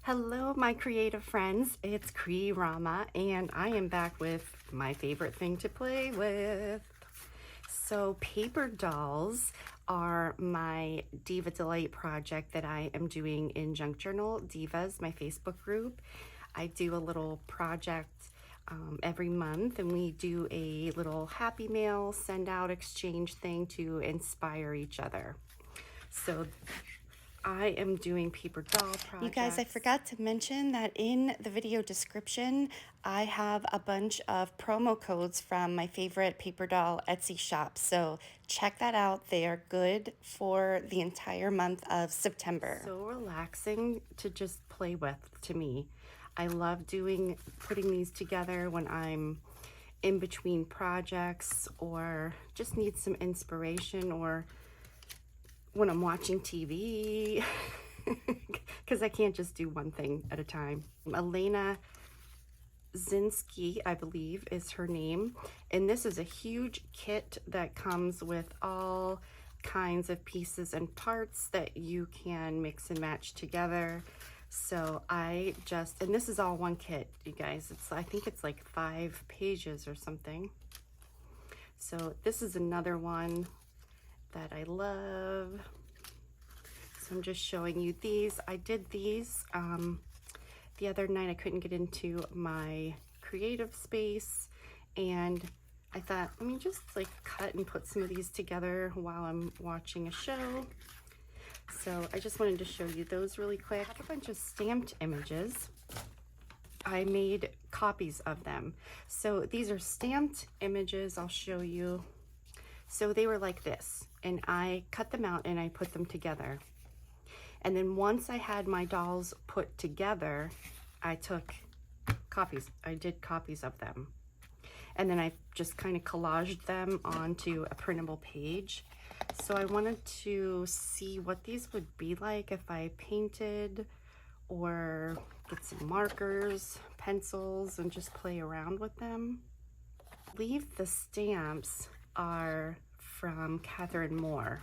Hello, my creative friends. It's Rama, and I am back with my favorite thing to play with. So, paper dolls are my Diva Delight project that I am doing in Junk Journal Divas, my Facebook group. I do a little project every month, and we do a little happy mail send out exchange thing to inspire each other. So I am doing paper doll projects. You guys, I forgot to mention that in the video description, I have a bunch of promo codes from my favorite paper doll Etsy shop. So check that out. They are good for the entire month of September. So relaxing to just play with to me. I love putting these together when I'm in between projects or just need some inspiration, or when I'm watching TV, because I can't just do one thing at a time. Elena Zinski, I believe, is her name. And this is a huge kit that comes with all kinds of pieces and parts that you can mix and match together. So and this is all one kit, you guys. I think it's like 5 pages or something. So this is another one that I love. So I'm just showing you these. I did these the other night. I couldn't get into my creative space, and I thought, let me just like cut and put some of these together while I'm watching a show. So I just wanted to show you those really quick. I have a bunch of stamped images. I made copies of them. So these are stamped images. I'll show you. So they were like this, and I cut them out and I put them together. And then once I had my dolls put together, I took copies. I did copies of them. And then I just kind of collaged them onto a printable page. So I wanted to see what these would be like if I painted or get some markers, pencils, and just play around with them. I believe the stamps are from Catherine Moore,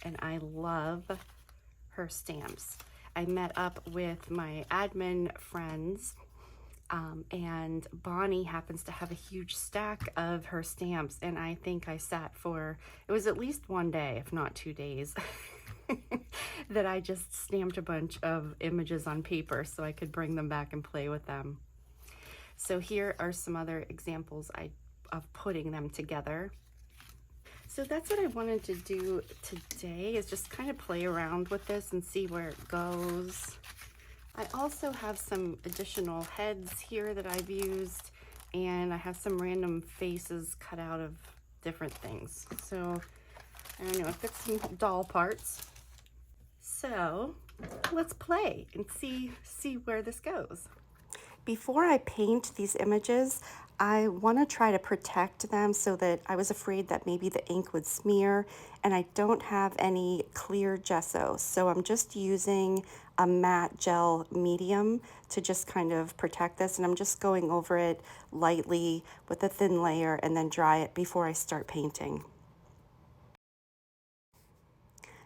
and I love her stamps. I met up with my admin friends, and Bonnie happens to have a huge stack of her stamps, and I think I sat for, it was at least one day, if not 2 days, that I just stamped a bunch of images on paper so I could bring them back and play with them. So here are some other examples of putting them together. So that's what I wanted to do today, is just kind of play around with this and see where it goes. I also have some additional heads here that I've used, and I have some random faces cut out of different things. So I don't know, I've got some doll parts. So let's play and see where this goes. Before I paint these images, I want to try to protect them, so that I was afraid that maybe the ink would smear, and I don't have any clear gesso. So I'm just using a matte gel medium to just kind of protect this, and I'm just going over it lightly with a thin layer and then dry it before I start painting.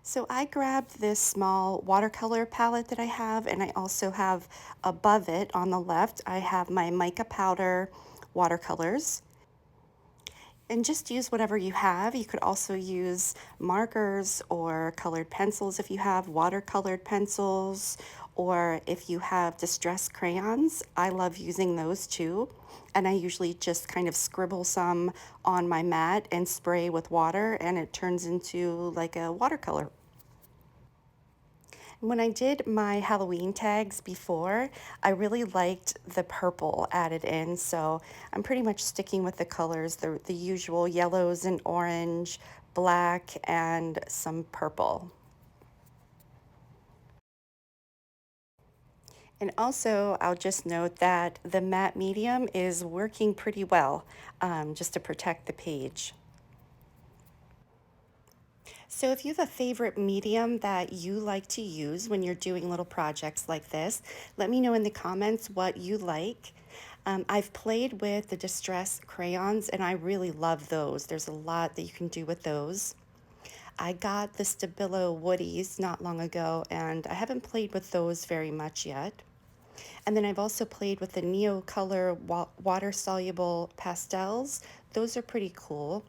So I grabbed this small watercolor palette that I have, and I also have above it on the left, I have my mica powder watercolors. And just use whatever you have. You could also use markers or colored pencils if you have watercolored pencils, or if you have distress crayons. I love using those too. And I usually just kind of scribble some on my mat and spray with water, and it turns into like a watercolor. When I did my Halloween tags before, I really liked the purple added in, so I'm pretty much sticking with the colors, the usual yellows and orange, black, and some purple. And also, I'll just note that the matte medium is working pretty well, just to protect the page. So if you have a favorite medium that you like to use when you're doing little projects like this, let me know in the comments what you like. I've played with the distress crayons, and I really love those. There's a lot that you can do with those. I got the Stabilo Woodies not long ago, and I haven't played with those very much yet. And then I've also played with the Neocolor water-soluble pastels. Those are pretty cool.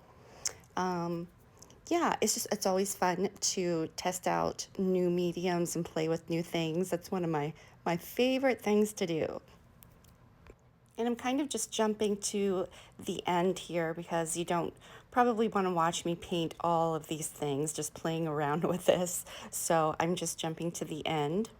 Yeah, it's always fun to test out new mediums and play with new things. That's one of my favorite things to do. And I'm kind of just jumping to the end here because you don't probably want to watch me paint all of these things, just playing around with this. So I'm just jumping to the end.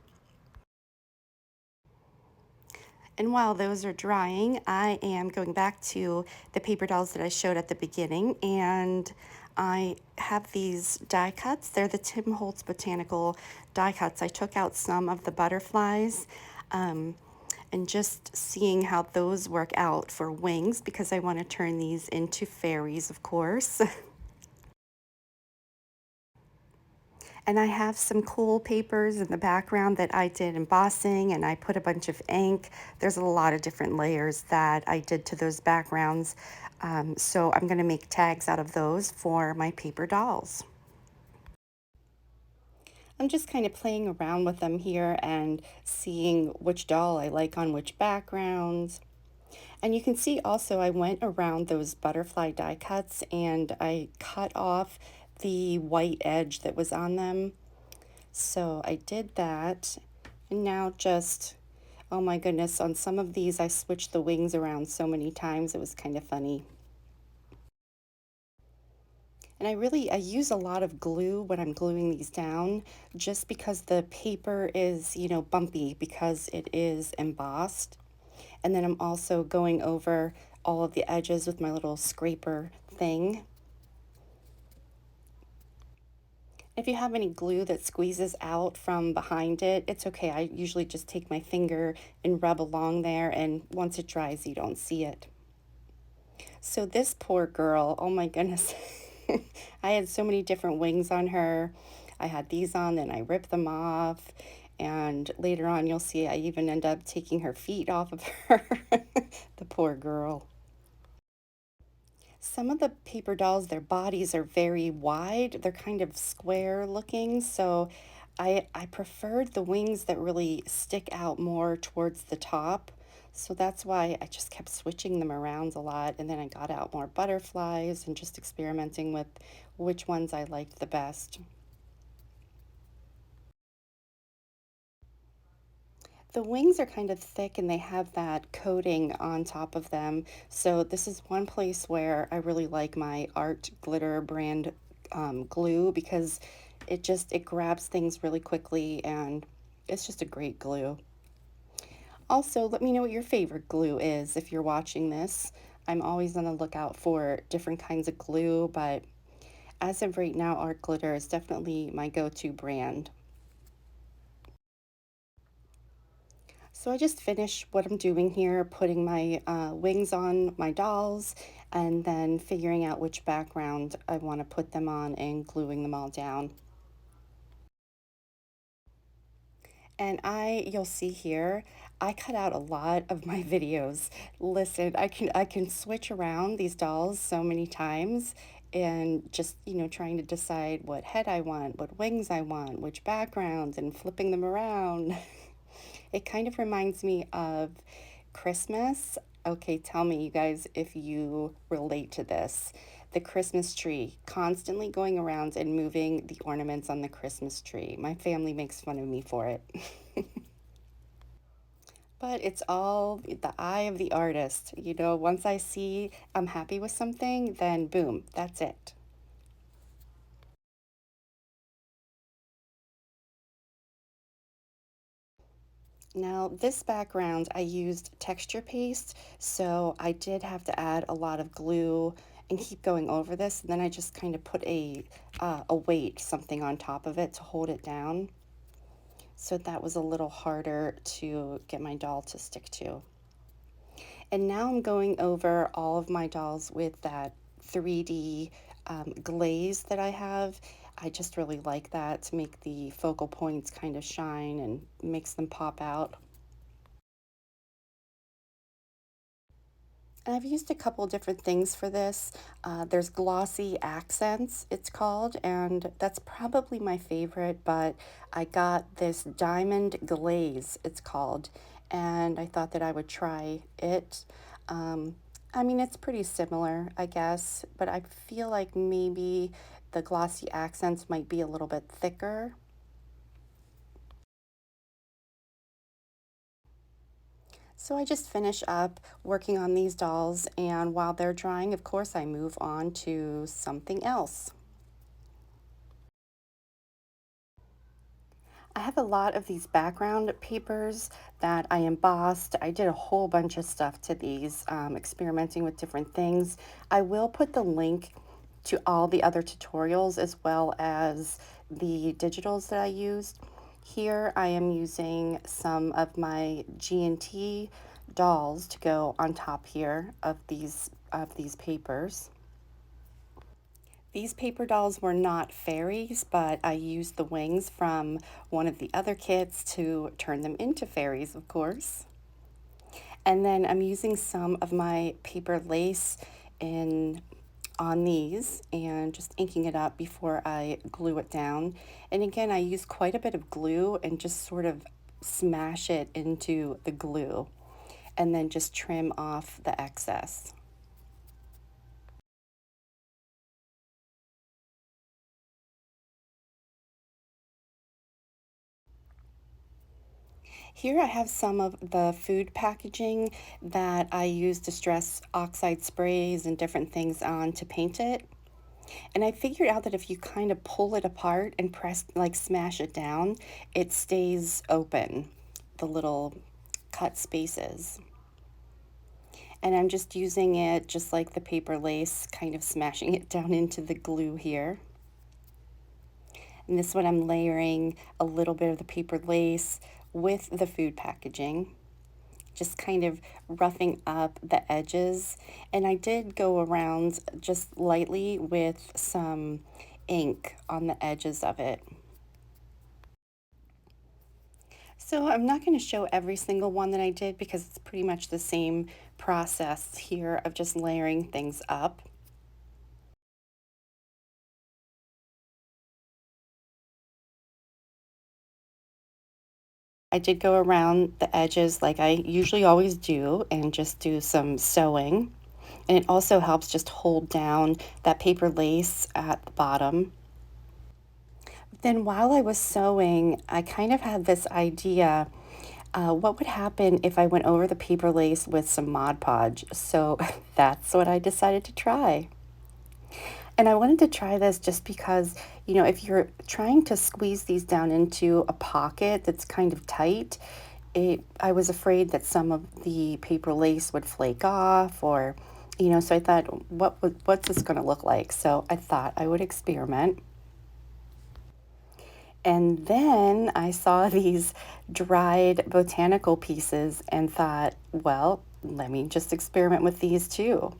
And while those are drying, I am going back to the paper dolls that I showed at the beginning, and I have these die cuts. They're the Tim Holtz Botanical die cuts. I took out some of the butterflies, and just seeing how those work out for wings, because I want to turn these into fairies, of course. And I have some cool papers in the background that I did embossing, and I put a bunch of ink. There's a lot of different layers that I did to those backgrounds. So I'm going to make tags out of those for my paper dolls. I'm just kind of playing around with them here and seeing which doll I like on which backgrounds. And you can see also I went around those butterfly die cuts and I cut off the white edge that was on them. So I did that, and now just, oh my goodness, on some of these I switched the wings around so many times, it was kind of funny. And I use a lot of glue when I'm gluing these down, just because the paper is, bumpy because it is embossed. And then I'm also going over all of the edges with my little scraper thing. If you have any glue that squeezes out from behind it, it's okay. I usually just take my finger and rub along there, and once it dries, you don't see it. So this poor girl, oh my goodness. I had so many different wings on her. I had these on, then I ripped them off. And later on, you'll see I even end up taking her feet off of her. The poor girl. Some of the paper dolls, their bodies are very wide. They're kind of square looking, so I preferred the wings that really stick out more towards the top. So that's why I just kept switching them around a lot, and then I got out more butterflies and just experimenting with which ones I liked the best. The wings are kind of thick and they have that coating on top of them. So this is one place where I really like my Art Glitter brand glue, because it grabs things really quickly and it's just a great glue. Also, let me know what your favorite glue is if you're watching this. I'm always on the lookout for different kinds of glue, but as of right now, Art Glitter is definitely my go-to brand. So I just finished what I'm doing here, putting my wings on my dolls, and then figuring out which background I want to put them on and gluing them all down. And you'll see here, I cut out a lot of my videos. Listen, I can switch around these dolls so many times, and just, trying to decide what head I want, what wings I want, which backgrounds, and flipping them around. It kind of reminds me of Christmas. Okay, tell me, you guys, if you relate to this. The Christmas tree, constantly going around and moving the ornaments on the Christmas tree. My family makes fun of me for it. But it's all the eye of the artist. Once I see I'm happy with something, then boom, that's it. Now, this background, I used texture paste, so I did have to add a lot of glue and keep going over this. And then I just kind of put a weight, something on top of it to hold it down. So that was a little harder to get my doll to stick to. And now I'm going over all of my dolls with that 3D glaze that I have. I just really like that to make the focal points kind of shine and makes them pop out. And I've used a couple different things for this. There's Glossy Accents, it's called, and that's probably my favorite, but I got this Diamond Glaze, it's called, and I thought that I would try it. Um, I mean, it's pretty similar, I guess, but I feel like maybe the glossy accents might be a little bit thicker. So I just finish up working on these dolls, and while they're drying, of course, I move on to something else. I have a lot of these background papers that I embossed. I did a whole bunch of stuff to these, experimenting with different things. I will put the link to all the other tutorials as well as the digitals that I used. Here I am using some of my G&T dolls to go on top here of these papers. These paper dolls were not fairies, but I used the wings from one of the other kits to turn them into fairies, of course. And then I'm using some of my paper lace in on these and just inking it up before I glue it down. And again, I use quite a bit of glue and just sort of smash it into the glue and then just trim off the excess. Here I have some of the food packaging that I use distress oxide sprays and different things on to paint it. And I figured out that if you kind of pull it apart and press, like smash it down, it stays open, the little cut spaces. And I'm just using it just like the paper lace, kind of smashing it down into the glue here. And this one I'm layering a little bit of the paper lace with the food packaging, just kind of roughing up the edges. And I did go around just lightly with some ink on the edges of it. So I'm not going to show every single one that I did because it's pretty much the same process here of just layering things up. I did go around the edges like I usually always do and just do some sewing. And it also helps just hold down that paper lace at the bottom. Then while I was sewing, I kind of had this idea, what would happen if I went over the paper lace with some Mod Podge? So that's what I decided to try. And I wanted to try this just because, you know, if you're trying to squeeze these down into a pocket that's kind of tight, I was afraid that some of the paper lace would flake off or, you know, so I thought, what's this going to look like? So I thought I would experiment. And then I saw these dried botanical pieces and thought, well, let me just experiment with these too.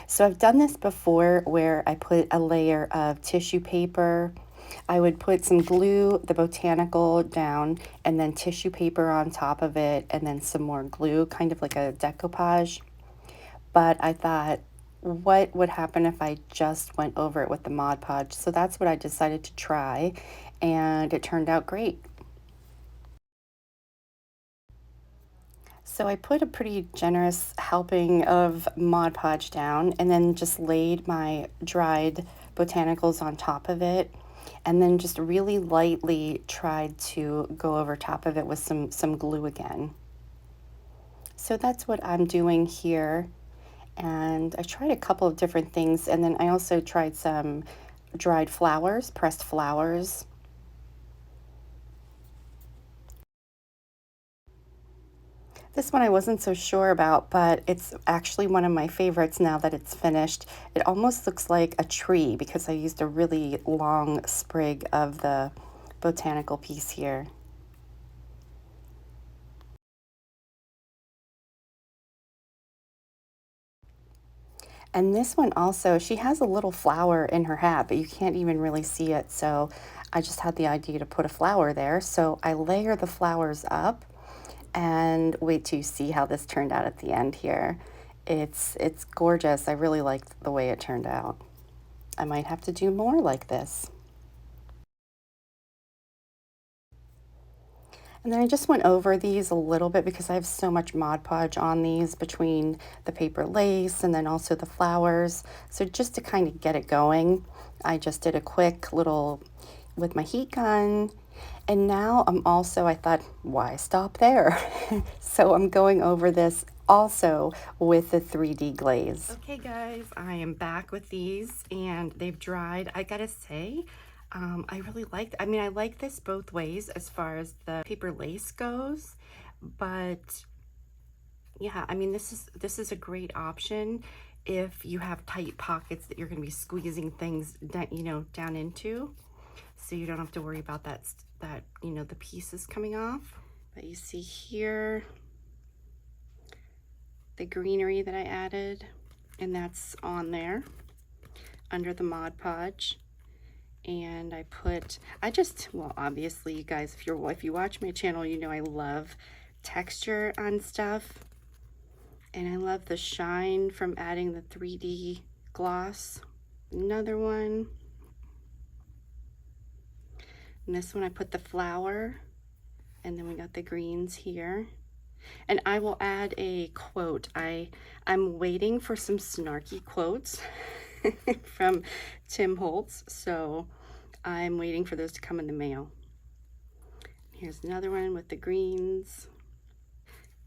So I've done this before where I put a layer of tissue paper. I would put some glue, the botanical down, and then tissue paper on top of it, and then some more glue, kind of like a decoupage. But I thought, what would happen if I just went over it with the Mod Podge? So that's what I decided to try, and it turned out great. So I put a pretty generous helping of Mod Podge down and then just laid my dried botanicals on top of it and then just really lightly tried to go over top of it with some glue again. So that's what I'm doing here. And I tried a couple of different things and then I also tried some dried flowers, pressed flowers. This one I wasn't so sure about, but it's actually one of my favorites now that it's finished. It almost looks like a tree because I used a really long sprig of the botanical piece here. And this one also, she has a little flower in her hat, but you can't even really see it. So I just had the idea to put a flower there. So I layer the flowers up and wait to see how this turned out at the end here. It's gorgeous. I really liked the way it turned out. I might have to do more like this. And then I just went over these a little bit because I have so much Mod Podge on these between the paper lace and then also the flowers. So just to kind of get it going, I just did a quick little with my heat gun. And now I thought, why stop there? So I'm going over this also with the 3D glaze. Okay guys, I am back with these and they've dried. I gotta say, I really like, I like this both ways as far as the paper lace goes, but yeah, this is a great option if you have tight pockets that you're going to be squeezing things down into, so you don't have to worry about that the pieces coming off. But you see here the greenery that I added, and that's on there under the Mod Podge. And well, obviously you guys, if you watch my channel, you know I love texture on stuff, and I love the shine from adding the 3D gloss. Another one, and this one I put the flower, and then we got the greens here. And I will add a quote. I'm waiting for some snarky quotes from Tim Holtz, so I'm waiting for those to come in the mail. Here's another one with the greens.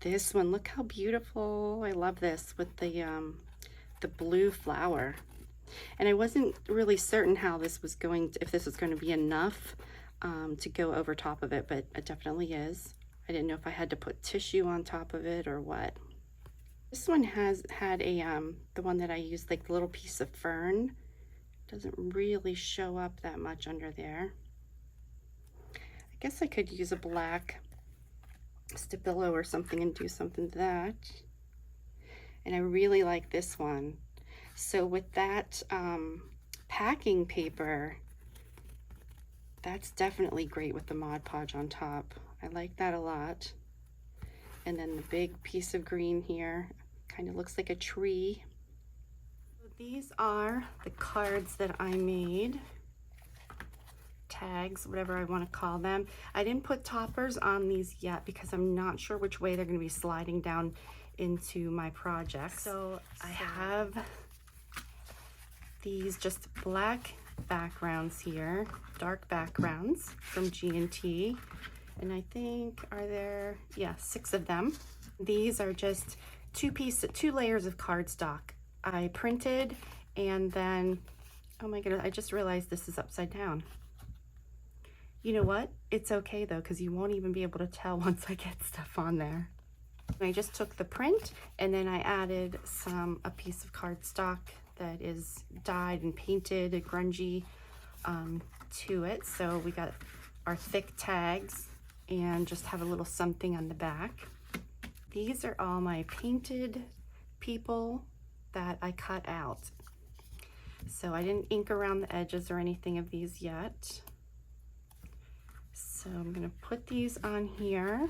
This one, look how beautiful. I love this with the blue flower. And I wasn't really certain how this was if this was going to be enough to go over top of it, but it definitely is. I didn't know if I had to put tissue on top of it or what. This one had the one that I used, like the little piece of fern. Doesn't really show up that much under there. I guess I could use a black Stabilo or something and do something to that. And I really like this one. So with that packing paper, that's definitely great with the Mod Podge on top. I like that a lot. And then the big piece of green here kind of looks like a tree. So these are the cards that I made. Tags, whatever I want to call them. I didn't put toppers on these yet because I'm not sure which way they're going to be sliding down into my project. So I have these just black backgrounds here, dark backgrounds from G&T. And I think, are there, yeah, 6 of them. These are just 2 layers of cardstock. I printed, and then, oh my goodness, I just realized this is upside down. You know what? It's okay though, because you won't even be able to tell once I get stuff on there. I just took the print, and then I added a piece of cardstock that is dyed and painted, grungy, to it. So we got our thick tags, and just have a little something on the back. These are all my painted people that I cut out. So I didn't ink around the edges or anything of these yet. So I'm gonna put these on here.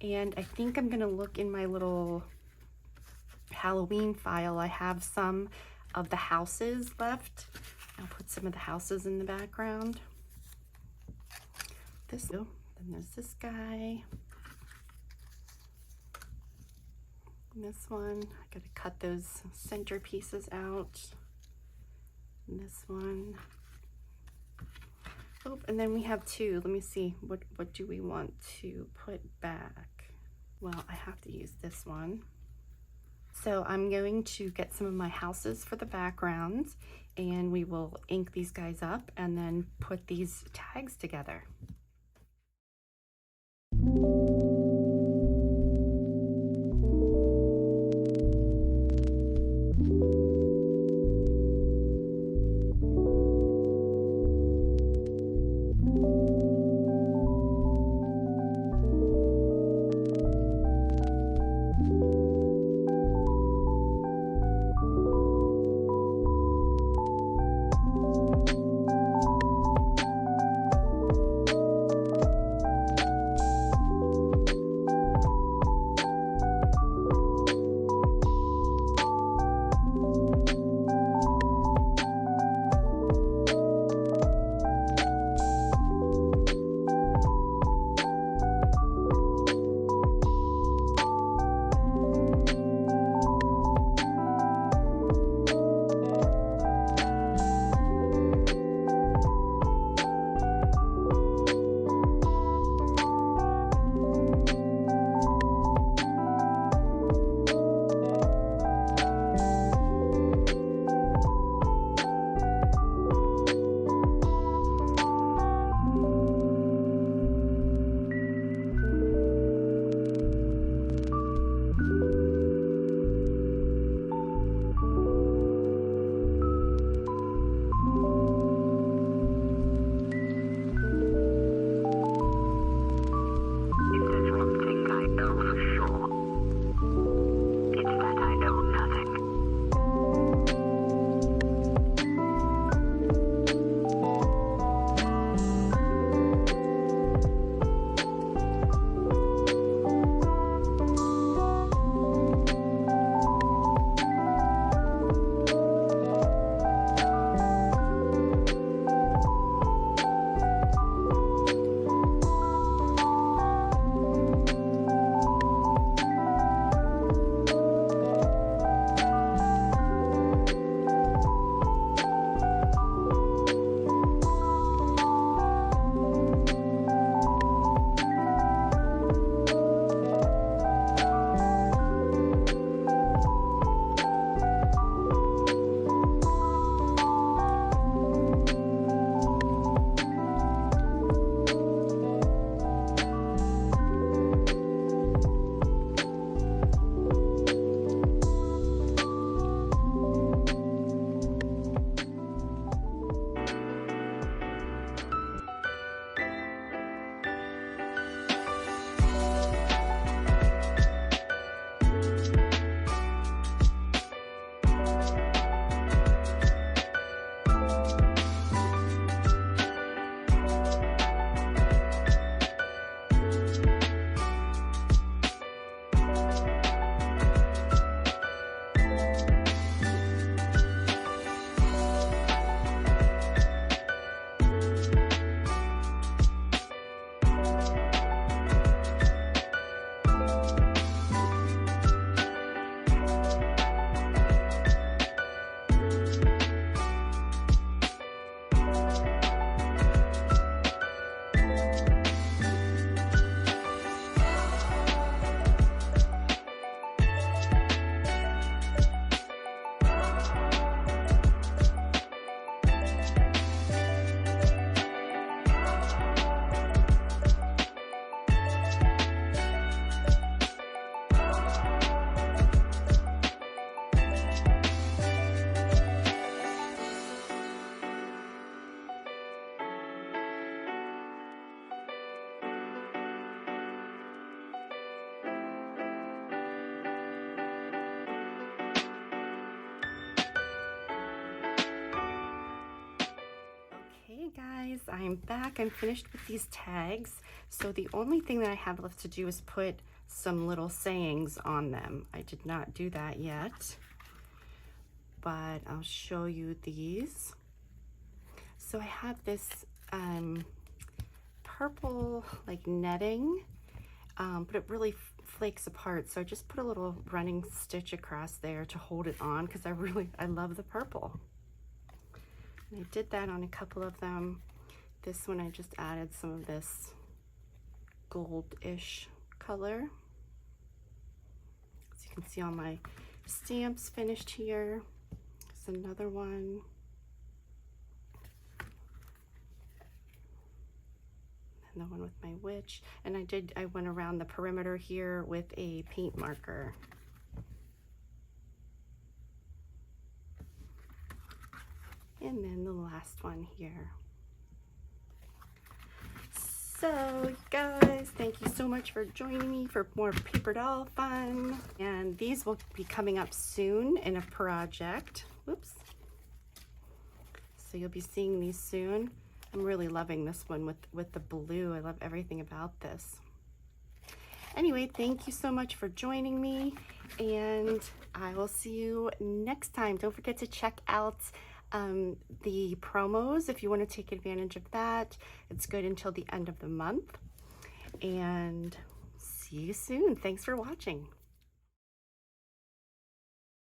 And I think I'm gonna look in my little Halloween file. I have some of the houses left. I'll put some of the houses in the background. Then there's this guy. And this one, I gotta cut those center pieces out. And this one. Oh, and then we have 2. Let me see, what do we want to put back? Well, I have to use this one. So I'm going to get some of my houses for the backgrounds, and we will ink these guys up and then put these tags together. guys, I'm back. I'm finished with these tags. So the only thing that I have left to do is put some little sayings on them. I did not do that yet, but I'll show you these. So I have this purple like netting, but it really flakes apart. So I just put a little running stitch across there to hold it on because I love the purple. And I did that on a couple of them. This one I just added some of this gold-ish color. As you can see all my stamps finished here. There's another one. And the one with my witch. And I went around the perimeter here with a paint marker. And then the last one here. So guys, thank you so much for joining me for more paper doll fun. And these will be coming up soon in a project. Whoops. So you'll be seeing these soon. I'm really loving this one with the blue. I love everything about this. Anyway, thank you so much for joining me, and I will see you next time. Don't forget to check out the promos if you want to take advantage of that. It's good until the end of the month, and see you soon. Thanks for watching.